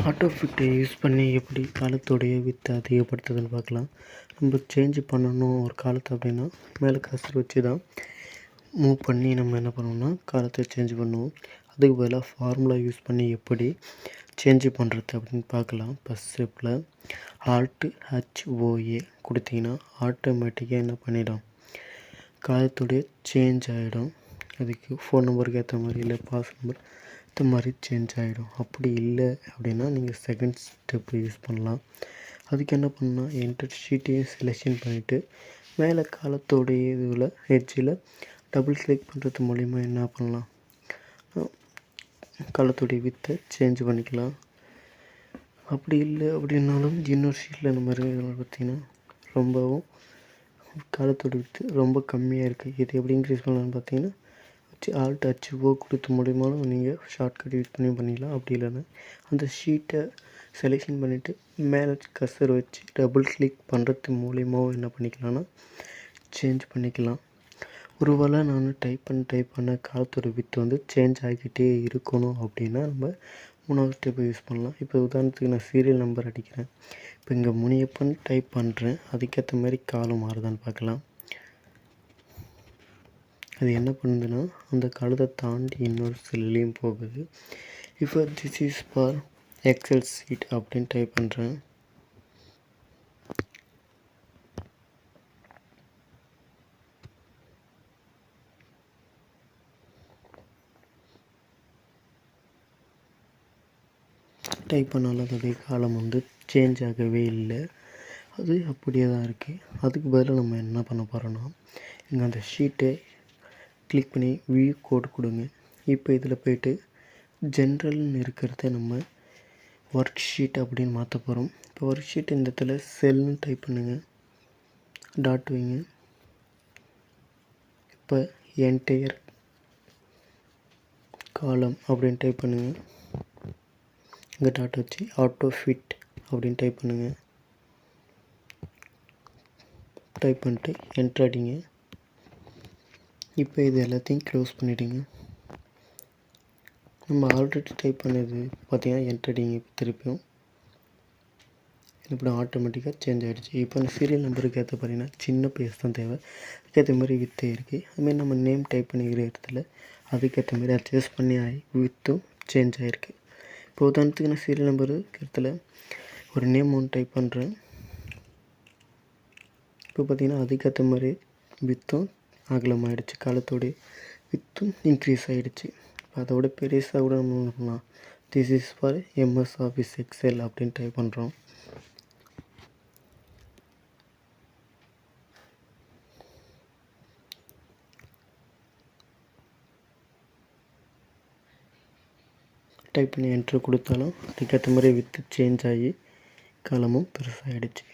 Auto ஃபிட்டை use பண்ணி எப்படி காலத்தோடைய வித்தை அதிகப்படுத்துதுன்னு பார்க்கலாம். நம்ம சேஞ்ச் பண்ணணும் ஒரு காலத்தை அப்படின்னா மேலே கர்சர் வச்சு தான் மூவ் பண்ணி நம்ம என்ன பண்ணுவோம்னா காலத்தை சேஞ்ச் பண்ணுவோம். அதுக்கு பதிலாக ஃபார்முலா யூஸ் பண்ணி எப்படி சேஞ்ச் பண்ணுறது அப்படின்னு பார்க்கலாம். ஃபஸ்ட் ஸ்டெப்பில் ALT-HOA கொடுத்தீங்கன்னா ஆட்டோமேட்டிக்காக என்ன பண்ணிடும், காலத்தோடைய சேஞ்ச் ஆகிடும். அதுக்கு ஃபோன் நம்பருக்கு ஏற்ற மாதிரி இல்லை பாஸ் நம்பர் ஏற்ற மாதிரி சேஞ்ச் ஆகிடும். அப்படி இல்லை அப்படின்னா நீங்கள் செகண்ட் ஸ்டெப்பு யூஸ் பண்ணலாம். அதுக்கு என்ன பண்ணால் என்டர் ஷீட்டையும் செலெக்ஷன் பண்ணிவிட்டு மேலே காலத்தோடைய இதில் எட்ஜில் டபுள் கிளிக் பண்ணுறது மூலிமா என்ன பண்ணலாம், காலத்தோடைய வித்தை சேஞ்ச் பண்ணிக்கலாம். அப்படி இல்லை அப்படின்னாலும் இன்னொரு ஷீட்டில் இந்த மாதிரி பார்த்திங்கன்னா ரொம்பவும் காலத்தோட வித்து ரொம்ப கம்மியாக இருக்குது. இது எப்படி இன்க்ரீஸ் பண்ணலான்னு பார்த்தீங்கன்னா ALT-HO கொடுத்த மூலியமாலும் நீங்கள் ஷார்ட்கட் யூஸ் பண்ணி பண்ணிக்கலாம். அப்படி இல்லைன்னா அந்த ஷீட்டை செலெக்ஷன் பண்ணிவிட்டு மேலே கர்சர் வச்சு டபுள் கிளிக் பண்ணுறது மூலியமாகவும் என்ன பண்ணிக்கலாம்னா சேஞ்ச் பண்ணிக்கலாம். ஒரு வேளை நான் டைப் பண்ண காலத்தோட வித்து சேஞ்ச் ஆகிக்கிட்டே இருக்கணும் அப்படின்னா நம்ம மூணாவது ஸ்டெப்பை யூஸ் பண்ணலாம். இப்போ உதாரணத்துக்கு நான் சீரியல் நம்பர் அடிக்கிறேன். இப்போ இங்கே முனியப்பன் டைப் பண்ணுறேன். அதுக்கேற்ற மாதிரி காலம் மாறுதான்னு பார்க்கலாம். அது என்ன பண்ணுதுன்னா அந்த காலத்தை தாண்டி இன்னொரு செல்லையும் போகுது. இப்போ this is for Excel sheet அப்படின்னு டைப் பண்ணுறேன். டைப் பண்ணாலும் அதோடைய காலம் சேஞ்ச் ஆகவே இல்லை, அது அப்படியே தான் இருக்குது. அதுக்கு பதிலாக நம்ம என்ன பண்ண போகிறோன்னா இங்கே அந்த ஷீட்டை கிளிக் பண்ணி வியூ கோட் கொடுங்க. இப்போ இதில் போய்ட்டு ஜென்ரல்னு இருக்கிறத நம்ம ஒர்க் ஷீட் அப்படின்னு மாற்ற போகிறோம். இப்போ ஒர்க் ஷீட் இந்த இடத்துல செல்னு டைப் பண்ணுங்கள், டாட் வைங்க. இப்போ என்டையர் காலம் அப்படின்னு டைப் பண்ணுங்கள். இங்கே டாட் வச்சு ஆட்டோ ஃபிட் அப்படின்னு டைப் பண்ணுங்கள். டைப் பண்ணிட்டு என்டர் அடிங்க. இப்போ இது எல்லாத்தையும் க்ளோஸ் பண்ணிவிடுங்க. நம்ம ஆல்ரெடி டைப் பண்ணது பார்த்தீங்கன்னா என்டர் அடிங்க. இப்போ திருப்பியும் இப்படி ஆட்டோமேட்டிக்காக சேஞ்ச் ஆகிடுச்சு. இப்போ அந்த சீரியல் நம்பருக்கு ஏற்ற பார்த்தீங்கன்னா சின்ன பேஸ் தான் தேவை. அதுக்கேற்ற மாதிரி வித்து இருக்குது. அதுமாதிரி நம்ம நேம் டைப் பண்ணிக்கிற இடத்துல அதுக்கேற்ற மாதிரி அட்ஜஸ்ட் பண்ணி வித்தும் சேஞ்ச் ஆகிருக்கு. இப்போ உதாரணத்துக்கு நான் சீரியல் நம்பரு இடத்துல ஒரு நேம் ஒன்று டைப் பண்ணுறேன். இப்போ பார்த்திங்கன்னா அதுக்கேற்ற மாதிரி வித்தும் அகலமாகிடுச்சு, காலத்தோடைய வித்தும் இன்க்ரீஸ் ஆகிடுச்சு. அதோட பெருசாக கூட நம்ம பண்ணலாம். This is for MS Office Excel அப்படின்னு டைப் பண்ணுறோம். டைப் பண்ணி என்ட்ரு கொடுத்தாலும் அதுக்கேற்ற மாதிரி வித்து சேஞ்ச் ஆகி காலமும் பெருசாகிடுச்சு.